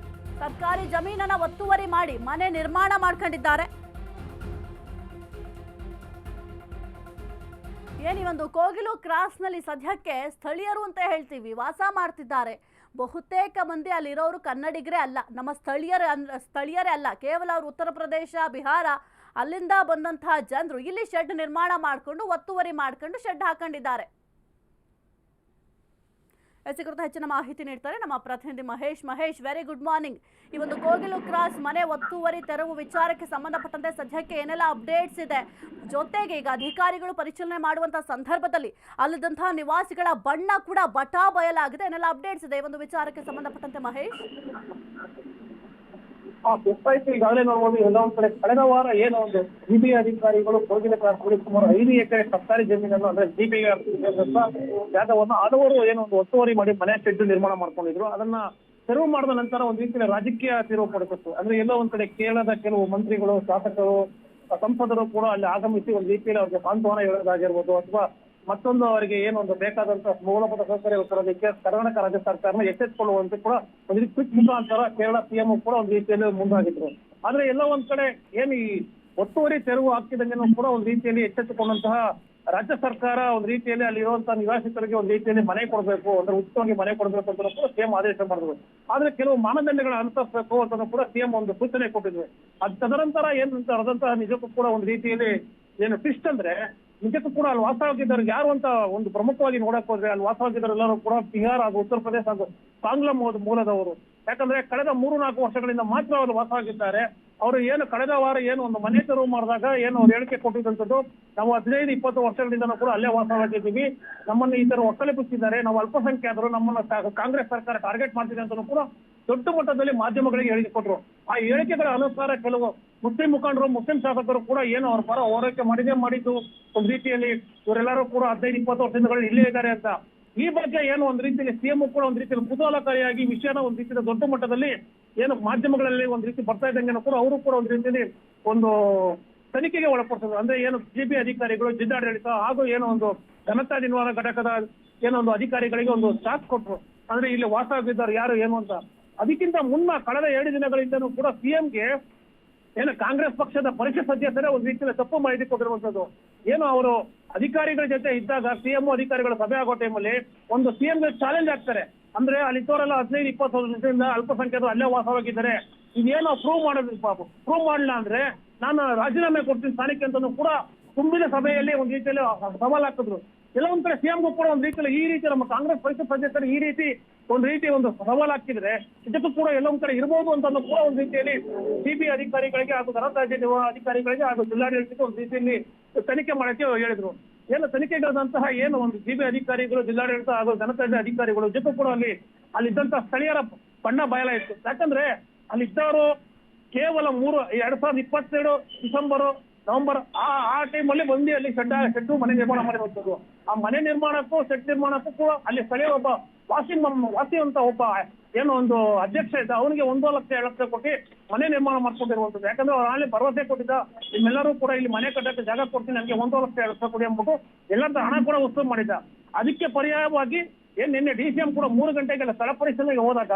ಸರ್ಕಾರಿ ಜಮೀನನ್ನ ಒತ್ತುವರಿ ಮಾಡಿ ಮನೆ ನಿರ್ಮಾಣ ಮಾಡ್ಕೊಂಡಿದ್ದಾರೆ. ಏನಿ ಒಂದು ಕೋಗಿಲು ಕ್ರಾಸ್ನಲ್ಲಿ ಸದ್ಯಕ್ಕೆ ಸ್ಥಳೀಯರು ಅಂತ ಹೇಳ್ತೀವಿ ವಾಸ ಮಾಡ್ತಿದ್ದಾರೆ. ಬಹುತೇಕ ಮಂದಿ ಅಲ್ಲಿರೋರು ಕನ್ನಡಿಗರೇ ಅಲ್ಲ, ನಮ್ಮ ಸ್ಥಳೀಯರೇ ಅಲ್ಲ. ಕೇವಲ ಅವರು ಉತ್ತರ ಪ್ರದೇಶ, ಬಿಹಾರ ಅಲ್ಲಿಂದ ಬಂದಂತಹ ಜನರು ಇಲ್ಲಿ ಶೆಡ್ ನಿರ್ಮಾಣ ಮಾಡಿಕೊಂಡು ಒತ್ತುವರಿ ಮಾಡ್ಕೊಂಡು ಶೆಡ್ ಹಾಕೊಂಡಿದ್ದಾರೆ. ಕುರಿತು ಹೆಚ್ಚಿನ ಮಾಹಿತಿ ನೀಡ್ತಾರೆ ನಮ್ಮ ಪ್ರತಿನಿಧಿ ಮಹೇಶ್. Very good morning. ಈ ಒಂದು ಕೋಗಿಲು ಕ್ರಾಸ್ ಮನೆ ಒತ್ತುವರಿ ತೆರವು ವಿಚಾರಕ್ಕೆ ಸಂಬಂಧಪಟ್ಟಂತೆ ಸದ್ಯಕ್ಕೆ ಏನೆಲ್ಲ ಅಪ್ಡೇಟ್ಸ್ ಇದೆ? ಜೊತೆಗೆ ಈಗ ಅಧಿಕಾರಿಗಳು ಪರಿಶೀಲನೆ ಮಾಡುವಂತಹ ಸಂದರ್ಭದಲ್ಲಿ ಅಲ್ಲಿದ್ದಂತಹ ನಿವಾಸಿಗಳ ಬಣ್ಣ ಕೂಡ ಬಟಾ ಬಯಲಾಗಿದೆ. ಏನೆಲ್ಲ ಅಪ್ಡೇಟ್ಸ್ ಇದೆ ಈ ಒಂದು ವಿಚಾರಕ್ಕೆ ಸಂಬಂಧಪಟ್ಟಂತೆ ಮಹೇಶ್? ಈಗಾಗಲೇ ನೋಡಬಹುದು. ಎಲ್ಲ ಒಂದ್ ಕಡೆ ಕಳೆದ ವಾರ ಏನೋ ಒಂದು ಜಿಪಿಐ ಅಧಿಕಾರಿಗಳು ಕೋಗಿಲು ಕ್ರಾಸ್ನಲ್ಲಿ ಸುಮಾರು 5 ಎಕರೆ ಸರ್ಕಾರಿ ಜಮೀನನ್ನು ಅಂದ್ರೆ ಜಿಪಿಐ ಜಾಗವನ್ನು ಹಲವರು ಏನೋ ಒಂದು ಒತ್ತುವರಿ ಮಾಡಿ ಮನೆ ಶೆಡ್ ನಿರ್ಮಾಣ ಮಾಡ್ಕೊಂಡಿದ್ರು. ಅದನ್ನ ತೆರವು ಮಾಡಿದ ನಂತರ ಒಂದು ರೀತಿಯ ರಾಜಕೀಯ ತಿರುವು ಪಡೆದಿತ್ತು. ಅಂದ್ರೆ ಎಲ್ಲೋ ಒಂದ್ ಕಡೆ ಕೇರಳದ ಕೆಲವು ಮಂತ್ರಿಗಳು, ಶಾಸಕರು, ಸಂಸದರು ಕೂಡ ಅಲ್ಲಿ ಆಗಮಿಸಿ ಒಂದು ರೀತಿಯಲ್ಲಿ ಅವ್ರಿಗೆ ಸಾಂತ್ವನ ಹೇಳೋದಾಗಿರ್ಬೋದು ಅಥವಾ ಮತ್ತೊಂದು ಅವರಿಗೆ ಏನೊಂದು ಬೇಕಾದಂತಹ ಮೂಲಭೂತ ಸೌಕರ್ಯ ತರೋದಕ್ಕೆ ಕರ್ನಾಟಕ ರಾಜ್ಯ ಸರ್ಕಾರನ ಎಚ್ಚೆತ್ತುಕೊಳ್ಳುವಂತೆ ಕೂಡ ಒಂದು ರೀತಿ ಕ್ವಿಕ್ ಮುಖಾಂತರ ಕೇರಳ ಸಿಎಂ ಕೂಡ ಒಂದು ರೀತಿಯಲ್ಲಿ ಮುಂದಾಗಿದ್ರು. ಆದ್ರೆ ಎಲ್ಲೋ ಒಂದ್ ಕಡೆ ಏನು ಈ ಒತ್ತುವರಿ ತೆರವು ಆಗ್ತಿದ್ದಂಗೆ ಕೂಡ ಒಂದು ರೀತಿಯಲ್ಲಿ ಎಚ್ಚೆತ್ತುಕೊಂಡಂತಹ ರಾಜ್ಯ ಸರ್ಕಾರ ಒಂದು ರೀತಿಯಲ್ಲಿ ಅಲ್ಲಿರುವಂತಹ ನಿವಾಸಿತರಿಗೆ ಒಂದು ರೀತಿಯಲ್ಲಿ ಮನೆ ಕೊಡಬೇಕು, ಅಂದ್ರೆ ಉಚಿತವಾಗಿ ಮನೆ ಕೊಡಬೇಕು ಅಂತ ಕೂಡ ಸಿಎಂ ಆದೇಶ ಮಾಡಿದ್ರು. ಆದ್ರೆ ಕೆಲವು ಮಾನದಂಡಗಳನ್ನ ಅನುಸರಿಸಬೇಕು ಅಂತ ಕೂಡ ಸಿಎಂ ಒಂದು ಸೂಚನೆ ಕೊಟ್ಟಿದ್ರು. ತದನಂತರ ಏನಂತ ಅದಂತಹ ನಿಜಕ್ಕೂ ಕೂಡ ಒಂದು ರೀತಿಯಲ್ಲಿ ಏನು ಟ್ವಿಸ್ಟ್ ಅಂದ್ರೆ ನಿಜಕ್ಕೂ ಕೂಡ ಅಲ್ಲಿ ವಾಸವಾಗಿದ್ದವ್ರಿಗೆ ಯಾರು ಅಂತ ಒಂದು ಪ್ರಮುಖವಾಗಿ ನೋಡಕ್ ಹೋದ್ರೆ ಅಲ್ಲಿ ವಾಸವಾಗಿದ್ದವರೆಲ್ಲರೂ ಕೂಡ ಬಿಹಾರ ಹಾಗೂ ಉತ್ತರ ಪ್ರದೇಶ ಹಾಗೂ ಬಾಂಗ್ಲಾ ಮೂಲದವರು. ಯಾಕಂದ್ರೆ ಕಳೆದ 3-4 ವರ್ಷಗಳಿಂದ ಮಾತ್ರ ಅವರು ವಾಸವಾಗಿದ್ದಾರೆ. ಅವರು ಏನು ಕಳೆದ ವಾರ ಏನು ಒಂದು ಮನೆ ತೆರವು ಮಾಡಿದಾಗ ಏನು ಅವ್ರು ಹೇಳಿಕೆ ಕೊಟ್ಟಿದ್ದಂಥದ್ದು, ನಾವು 15-20 ವರ್ಷಗಳಿಂದ ಕೂಡ ಅಲ್ಲೇ ವಾಸವಾಗಿದ್ದೀವಿ, ನಮ್ಮನ್ನು ಈ ತರ ಒಕ್ಕಲೆಬ್ಬಿಸಿದ್ದಾರೆ, ನಾವು ಅಲ್ಪಸಂಖ್ಯಾತರು, ನಮ್ಮನ್ನ ಕಾಂಗ್ರೆಸ್ ಸರ್ಕಾರ ಟಾರ್ಗೆಟ್ ಮಾಡ್ತಿದೆ ಅಂತ ಕೂಡ ದೊಡ್ಡ ಮಟ್ಟದಲ್ಲಿ ಮಾಧ್ಯಮಗಳಿಗೆ ಹೇಳಿಕೆ ಕೊಟ್ಟರು. ಆ ಹೇಳಿಕೆಗಳ ಅನುಸಾರ ಕೆಲವು ಮುಸ್ಲಿಂ ಮುಖಂಡರು, ಮುಸ್ಲಿಂ ಶಾಸಕರು ಕೂಡ ಏನು ಅವ್ರ ಪರ ಹೋರಾಟ ಮಾಡಿದ್ದು ಒಂದು ರೀತಿಯಲ್ಲಿ ಇವರೆಲ್ಲರೂ ಕೂಡ 15-20 ವರ್ಷದಿಂದ ಇಲ್ಲೇ ಇದ್ದಾರೆ ಅಂತ. ಈ ಬಗ್ಗೆ ಏನು ಒಂದ್ ರೀತಿಯಲ್ಲಿ ಸಿಎಂ ಕೂಡ ಒಂದ್ ರೀತಿಯಲ್ಲಿ ಕುತೂಹಲಕಾರಿಯಾಗಿ ವಿಷಯನ ಒಂದ್ ರೀತಿಯ ದೊಡ್ಡ ಮಟ್ಟದಲ್ಲಿ ಏನು ಮಾಧ್ಯಮಗಳಲ್ಲಿ ಒಂದ್ ರೀತಿ ಬರ್ತಾ ಇದ್ದಂಗೆ ಕೂಡ ಅವರು ಕೂಡ ಒಂದ್ ರೀತಿಯಲ್ಲಿ ಒಂದು ತನಿಖೆಗೆ ಒಳಪಡಿಸಿದ್ರು. ಅಂದ್ರೆ ಏನು ಜಿಪಿ ಅಧಿಕಾರಿಗಳು, ಜಿಲ್ಲಾಡಳಿತ ಹಾಗೂ ಏನೋ ಒಂದು ಘನತಾ ನಿರ್ವಹಣಾ ಘಟಕದ ಏನೋ ಒಂದು ಅಧಿಕಾರಿಗಳಿಗೆ ಒಂದು ಚಾರ್ಜ್ ಕೊಟ್ಟರು. ಅಂದ್ರೆ ಇಲ್ಲಿ ವಾಸವಾಗಿದ್ದಾರೆ ಯಾರು ಏನು ಅಂತ. ಅದಕ್ಕಿಂತ ಮುನ್ನ ಕಳೆದ 2 ದಿನಗಳಿಂದನೂ ಕೂಡ ಸಿಎಂಗೆ ಏನು ಕಾಂಗ್ರೆಸ್ ಪಕ್ಷದ ಪರಿಷತ್ ಸದಸ್ಯರೇ ಒಂದು ರೀತಿಯಲ್ಲಿ ತಪ್ಪು ಮಾಹಿತಿ ಕೊಟ್ಟಿರುವಂತದ್ದು. ಏನು ಅವರು ಅಧಿಕಾರಿಗಳ ಜೊತೆ ಇದ್ದಾಗ ಸಿಎಂ ಅಧಿಕಾರಿಗಳ ಸಭೆ ಆಗೋ ಟೈಮಲ್ಲಿ ಒಂದು ಸಿಎಂಗೆ ಚಾಲೆಂಜ್ ಆಗ್ತಾರೆ. ಅಂದ್ರೆ ಅಲ್ಲಿದ್ದವರೆಲ್ಲ 15-20 ವರ್ಷದಿಂದ ಅಲ್ಪಸಂಖ್ಯಾತರು ಅಲ್ಲೇ ವಾಸವಾಗಿದ್ದಾರೆ, ಇದೇನೋ ಪ್ರೂವ್ ಮಾಡೋದು ಪ್ರೂವ್ ಮಾಡಲಿಲ್ಲ ಅಂದ್ರೆ ನಾನು ರಾಜೀನಾಮೆ ಕೊಡ್ತೀನಿ ಸ್ಥಾನಕ್ಕೆ ಅಂತಾನು ಕೂಡ ತುಂಬಿದ ಸಭೆಯಲ್ಲಿ ಒಂದು ರೀತಿಯಲ್ಲಿ ಸವಾಲ್ ಹಾಕಿದ್ರು. ಕೆಲವೊಂದ್ ಕಡೆ ಸಿಎಂಗೂ ಕೂಡ ಒಂದು ರೀತಿಯಲ್ಲಿ ಈ ರೀತಿ ನಮ್ಮ ಕಾಂಗ್ರೆಸ್ ಪರಿಷತ್ ಸದಸ್ಯರು ಈ ರೀತಿ ಒಂದು ಸವಾಲ್ ಹಾಕಿದ್ರೆ ಇದಕ್ಕೂ ಕೂಡ ಎಲ್ಲೊಂದ್ ಕಡೆ ಇರಬಹುದು ಅಂತ ಕೂಡ ಒಂದು ರೀತಿಯಲ್ಲಿ ಸಿಬಿಐ ಅಧಿಕಾರಿಗಳಿಗೆ ಹಾಗೂ ಗಣರಾಜ್ಯ ಅಧಿಕಾರಿಗಳಿಗೆ ಹಾಗೂ ಜಿಲ್ಲಾಡಳಿತಕ್ಕೆ ಒಂದು ರೀತಿಯಲ್ಲಿ ತನಿಖೆ ಮಾಡಕ್ಕೆ ಹೇಳಿದ್ರು. ಏನು ತನಿಖೆಗಾದಂತಹ ಏನು ಒಂದು ಸಿಬಿಐ ಅಧಿಕಾರಿಗಳು, ಜಿಲ್ಲಾಡಳಿತ ಹಾಗೂ ಗಣರಾಜ್ಯ ಅಧಿಕಾರಿಗಳು ಜೊತೆ ಕೂಡ ಅಲ್ಲಿದ್ದಂತಹ ಸ್ಥಳೀಯರ ಬಣ್ಣ ಬಯಲಾಯಿತು. ಯಾಕಂದ್ರೆ ಅಲ್ಲಿದ್ದವರು ಕೇವಲ 2022 ಡಿಸೆಂಬರ್ ನವೆಂಬರ್ ಆ ಟೈಮಲ್ಲಿ ಬಂದು ಅಲ್ಲಿ ಶೆಡ್ ಮನೆ ನಿರ್ಮಾಣ ಮಾಡಿರುವಂತದ್ದು. ಆ ಮನೆ ನಿರ್ಮಾಣಕ್ಕೂ ಶೆಡ್ ನಿರ್ಮಾಣಕ್ಕೂ ಕೂಡ ಅಲ್ಲಿ ಸ್ಥಳೀಯ ಒಬ್ಬ ವಾಸಿ ಅಂತ ಒಬ್ಬ ಏನೋ ಒಂದು ಅಧ್ಯಕ್ಷ ಇದ್ದ, ಅವನಿಗೆ 1 ಲಕ್ಷ 2 ಲಕ್ಷ ಕೊಟ್ಟು ಮನೆ ನಿರ್ಮಾಣ ಮಾಡ್ಕೊಂಡಿರುವಂತದ್ದು. ಯಾಕಂದ್ರೆ ಅವ್ರು ಅಲ್ಲಿ ಭರವಸೆ ಕೊಟ್ಟಿದ್ದ, ನಿಮ್ಮೆಲ್ಲರೂ ಕೂಡ ಇಲ್ಲಿ ಮನೆ ಕಟ್ಟಕ್ಕೆ ಜಾಗ ಕೊಡ್ತೀನಿ, ನನಗೆ 1 ಲಕ್ಷ 2 ಲಕ್ಷ ಕೊಡಿ ಅಂದ್ಬಿಟ್ಟು ಎಲ್ಲರ ಹಣ ಕೂಡ ವಸೂಲು ಮಾಡಿದ್ದ. ಅದಕ್ಕೆ ಪರ್ಯಾಯವಾಗಿ ನಿನ್ನೆ DCM ಕೂಡ 3 ಗಂಟೆಗೆಲ್ಲ ಸ್ಥಳ ಪರಿಶೀಲನೆಗೆ ಹೋದಾಗ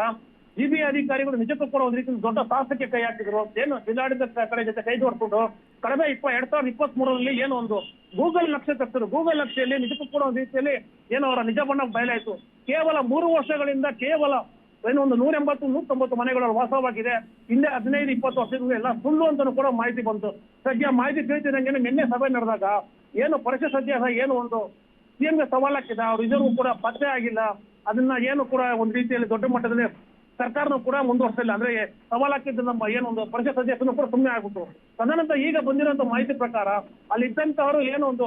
ಸಿಬಿಐ ಅಧಿಕಾರಿಗಳು ನಿಜಕ್ಕೂ ಕೂಡ ಒಂದು ರೀತಿ ದೊಡ್ಡ ಸಾಹಸಕ್ಕೆ ಕೈ ಹಾಕಿದ್ರು. ಏನು ಜಿಲ್ಲಾಡಳಿತ ಕಡೆ ಜೊತೆ ಕೈ ಜೋಡಿಸ್ಕೊಂಡು ಕಳೆದ 2023 ಏನು ಒಂದು ಗೂಗಲ್ ನಕ್ಷೆ ತಪ್ಪಿದ್ರು. ಗೂಗಲ್ ನಕ್ಷೆಯಲ್ಲಿ ನಿಜಕ್ಕೂ ಕೂಡ ಒಂದು ರೀತಿಯಲ್ಲಿ ಏನು ಅವರ ನಿಜ ಬಣ್ಣ ಬಯಲಾಯಿತು. ಕೇವಲ 3 ವರ್ಷಗಳಿಂದ ಕೇವಲ ಏನು ಒಂದು 180-190 ಮನೆಗಳು ವಾಸವಾಗಿದೆ. ಹಿಂದೆ 15-20 ವರ್ಷದಿಂದ ಎಲ್ಲ ಸುಳ್ಳು ಅಂತಾನು ಕೂಡ ಮಾಹಿತಿ ಬಂತು. ಸದ್ಯ ಮಾಹಿತಿ ತಿಳಿಸಿದಂಗೆ ನಿನ್ನೆ ಸಭೆ ನಡೆದಾಗ ಏನು ಪರಿಷತ್ ಸದಸ್ಯ ಏನು ಒಂದು ಸಿಎಂಗೆ ಸವಾಲ್ ಹಾಕಿದ, ಅವ್ರು ಇದ್ರೂ ಕೂಡ ಪತ್ತೆ ಆಗಿಲ್ಲ. ಅದನ್ನ ಏನು ಕೂಡ ಒಂದು ರೀತಿಯಲ್ಲಿ ದೊಡ್ಡ ಮಟ್ಟದಲ್ಲಿ ಸರ್ಕಾರನೂ ಕೂಡ ಮುಂದುವರ್ಸಿಲ್ಲ. ಅಂದ್ರೆ ಸವಾಲ್ ಹಾಕಿದ್ದು ನಮ್ಮ ಏನೊಂದು ಪರಿಷತ್ ಸದಸ್ಯರು ಕೂಡ ಸುಮ್ಮನೆ ಆಗ್ಬಿಟ್ಟು. ತದನಂತರ ಈಗ ಬಂದಿರುವಂತ ಮಾಹಿತಿ ಪ್ರಕಾರ ಅಲ್ಲಿ ಇದ್ದಂತವರು ಏನು ಒಂದು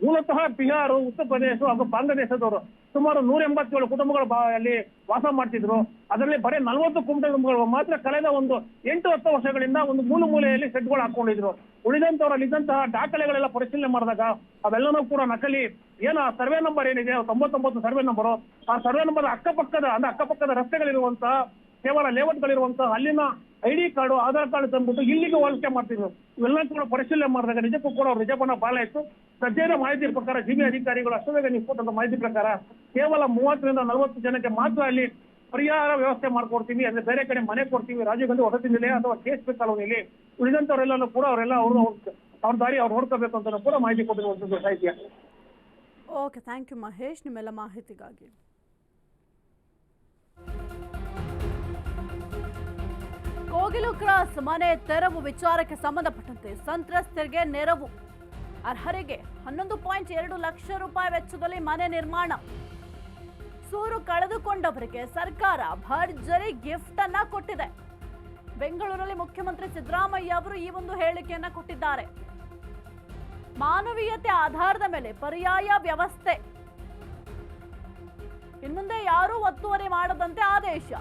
ಮೂಲತಃ ಬಿಹಾರ, ಉತ್ತರ ಪ್ರದೇಶ ಹಾಗೂ ಬಾಂಗ್ಲಾದೇಶದವರು ಸುಮಾರು 187 ಕುಟುಂಬಗಳು ಅಲ್ಲಿ ವಾಸ ಮಾಡ್ತಿದ್ರು. ಅದರಲ್ಲಿ ಬರೀ 40 ಕುಟುಂಬಗಳು ಮಾತ್ರ ಕಳೆದ ಒಂದು 8-10 ವರ್ಷಗಳಿಂದ ಒಂದು ಮೂಲೆಯಲ್ಲಿ ಶೆಡ್ಗಳು ಹಾಕೊಂಡಿದ್ರು. ಉಳಿದಂತವರಲ್ಲಿ ಇದ್ದಂತಹ ದಾಖಲೆಗಳೆಲ್ಲ ಪರಿಶೀಲನೆ ಮಾಡಿದಾಗ ಅವೆಲ್ಲನೂ ಕೂಡ ನಕಲಿ. ಏನು ಸರ್ವೆ ನಂಬರ್ ಏನಿದೆ 99 ಸರ್ವೆ ನಂಬರು, ಆ ಸರ್ವೆ ನಂಬರ್ ಅಕ್ಕಪಕ್ಕದ ರಸ್ತೆಗಳಿರುವಂತಹ ಕೇವಲ ಲೇಔಟ್ಗಳಿರುವಂತಹ ಅಲ್ಲಿನ ID ಕಾರ್ಡು, ಆಧಾರ್ ಕಾರ್ಡ್ ತಂದ್ಬಿಟ್ಟು ಇಲ್ಲಿಗೆ ಹೋಲಿಕೆ ಮಾಡ್ತಿದ್ರು. ಇವೆಲ್ಲ ಕೂಡ ಪರಿಶೀಲನೆ ಮಾಡಿದಾಗ ನಿಜಕ್ಕೂ ಕೂಡ ಅವ್ರು ನಿಜ ಬಣ್ಣ ಬಾಲಾಯಿತು. ಸದ್ಯದ ಮಾಹಿತಿ ಪ್ರಕಾರ ಸಿಬಿಐ ಅಧಿಕಾರಿಗಳು ಅಷ್ಟೊಂದು ನಿಂತ ಮಾಹಿತಿ ಪ್ರಕಾರ ಕೇವಲ 30-40 ಜನಕ್ಕೆ ಮಾತ್ರ ಅಲ್ಲಿ ಪರಿಹಾರ ವ್ಯವಸ್ಥೆ ಮಾಡ್ಕೊಡ್ತೀವಿ, ಅಂದ್ರೆ ಬೇರೆ ಕಡೆ ಮನೆ ಕೊಡ್ತೀವಿ, ರಾಜೀವ್ ಗಾಂಧಿ ವಸತಿ ನಿಲಯ ಅಥವಾ KSP ಕಾಲೋನಿಯಲ್ಲಿ. ಉಳಿದಂತವರೆಲ್ಲೂ ಕೂಡ ಅವರೆಲ್ಲ ಅವ್ರ ದಾರಿ ಅವ್ರು ನೋಡ್ಕೋಬೇಕು ಅಂತ ಕೂಡ ಮಾಹಿತಿ ಕೊಟ್ಟಿರುವಂತದ್ದು ಸಾಹಿತ್ಯ. ಓಕೆ, ಥ್ಯಾಂಕ್ ಯು ಮಹೇಶ್ ನಿಮ್ಮೆಲ್ಲ ಮಾಹಿತಿಗಾಗಿ. ಕೋಗಿಲು ಕ್ರಾಸ್ ಮನೆ ತೆರವು ವಿಚಾರಕ್ಕೆ ಸಂಬಂಧಪಟ್ಟಂತೆ ಸಂತ್ರಸ್ತರಿಗೆ ನೆರವು, ಅರ್ಹರಿಗೆ 11.2 ಲಕ್ಷ ರೂಪಾಯಿ ವೆಚ್ಚದಲ್ಲಿ ಮನೆ ನಿರ್ಮಾಣ, ಸೂರು ಕಳೆದುಕೊಂಡವರಿಗೆ ಸರ್ಕಾರ ಭರ್ಜರಿ ಗಿಫ್ಟ್ ಅನ್ನ ಕೊಟ್ಟಿದೆ. ಬೆಂಗಳೂರಲ್ಲಿ ಮುಖ್ಯಮಂತ್ರಿ ಸಿದ್ದರಾಮಯ್ಯ ಅವರು ಈ ಒಂದು ಹೇಳಿಕೆಯನ್ನ ಕೊಟ್ಟಿದ್ದಾರೆ. ಮಾನವೀಯತೆ ಆಧಾರದ ಮೇಲೆ ಪರ್ಯಾಯ ವ್ಯವಸ್ಥೆ, ಇನ್ಮುಂದೆ ಯಾರೂ ಒತ್ತುವರಿ ಮಾಡದಂತೆ ಆದೇಶ.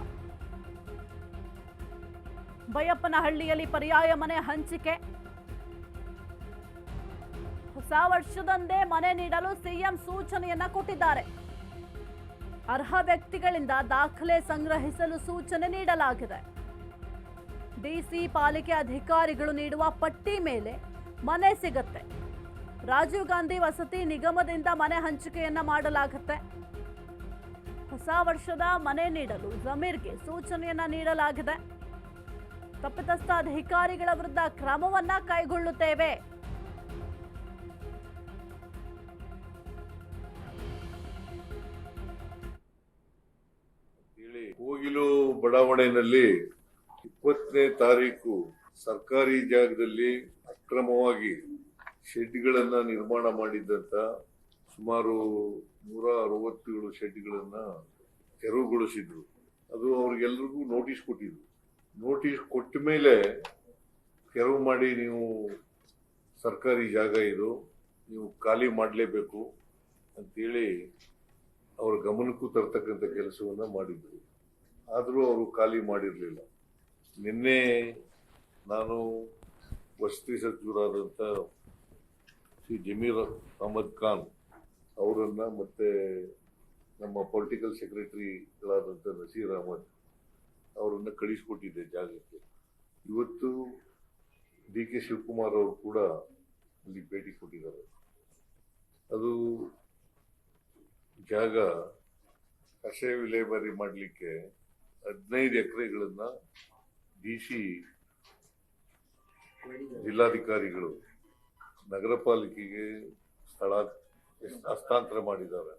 ಬೈಯಪ್ಪನಹಳ್ಳಿಯಲ್ಲಿ ಪರ್ಯಾಯ ಮನೆ ಹಂಚಿಕೆ, ಹೊಸ ವರ್ಷದಂದೇ ಮನೆ ನೀಡಲು ಸಿಎಂ ಸೂಚನೆಯನ್ನ ಕೊಟ್ಟಿದ್ದಾರೆ. ಅರ್ಹ ವ್ಯಕ್ತಿಗಳಿಂದ ದಾಖಲೆ ಸಂಗ್ರಹಿಸಲು ಸೂಚನೆ ನೀಡಲಾಗಿದೆ. ಡಿಸಿ ಪಾಲಿಕೆ ಅಧಿಕಾರಿಗಳು ನೀಡುವ ಪಟ್ಟಿ ಮೇಲೆ ಮನೆ ಸಿಗುತ್ತೆ. ರಾಜೀವ್ ಗಾಂಧಿ ವಸತಿ ನಿಗಮದಿಂದ ಮನೆ ಹಂಚಿಕೆಯನ್ನ ಮಾಡಲಾಗುತ್ತೆ. ಹೊಸ ವರ್ಷದ ಮನೆ ನೀಡಲು ಜಮೀರ್ಗೆ ಸೂಚನೆಯನ್ನ ನೀಡಲಾಗಿದೆ. ತಪ್ಪಿತಸ್ಥ ಅಧಿಕಾರಿಗಳ ವಿರುದ್ಧ ಕ್ರಮವನ್ನ ಕೈಗೊಳ್ಳುತ್ತೇವೆ. ಕೋಗಿಲು ಬಡಾವಣೆಯಲ್ಲಿ 20ನೇ ತಾರೀಕು ಸರ್ಕಾರಿ ಜಾಗದಲ್ಲಿ ಅಕ್ರಮವಾಗಿ ಶೆಡ್ಗಳನ್ನ ನಿರ್ಮಾಣ ಮಾಡಿದ್ದಂತ ಸುಮಾರು 167 ಶೆಡ್ಗಳನ್ನ ತೆರವುಗೊಳಿಸಿದ್ರು. ಅದು ಅವ್ರಿಗೆಲ್ರಿಗೂ ನೋಟಿಸ್ ಕೊಟ್ಟಿದ್ರು. ನೋಟಿಸ್ ಕೊಟ್ಟ ಮೇಲೆ ತೆರವು ಮಾಡಿ, ನೀವು ಸರ್ಕಾರಿ ಜಾಗ ಇದು, ನೀವು ಖಾಲಿ ಮಾಡಲೇಬೇಕು ಅಂತೇಳಿ ಅವ್ರ ಗಮನಕ್ಕೂ ತರ್ತಕ್ಕಂಥ ಕೆಲಸವನ್ನ ಮಾಡಿದ್ರು. ಆದರೂ ಅವರು ಖಾಲಿ ಮಾಡಿರಲಿಲ್ಲ. ನಿನ್ನೆ ನಾನು ವಸತಿ ಸಚಿವರಾದಂಥ ಶ್ರೀ ಜಮೀರ್ ಅಹಮದ್ ಖಾನ್ ಅವರನ್ನ ಮತ್ತೆ ನಮ್ಮ ಪೊಲಿಟಿಕಲ್ ಸೆಕ್ರೆಟರಿಗಳಾದಂಥ ನಸೀರ್ ಅಹಮದ್ ಅವರನ್ನ ಕಳಿಸ್ಕೊಟ್ಟಿದ್ದೆ ಜಾಗಕ್ಕೆ. ಇವತ್ತು DK ಶಿವಕುಮಾರ್ ಅವರು ಕೂಡ ಅಲ್ಲಿ ಭೇಟಿ ಕೊಟ್ಟಿದ್ದಾರೆ. ಅದು ಜಾಗ ಕಷೆ ವಿಲೇವಾರಿ ಮಾಡಲಿಕ್ಕೆ 15 ಎಕರೆಗಳನ್ನ ಡಿಸಿ ಜಿಲ್ಲಾಧಿಕಾರಿಗಳು ನಗರ ಪಾಲಿಕೆಗೆ ಹಸ್ತಾಂತರ ಮಾಡಿದ್ದಾರೆ.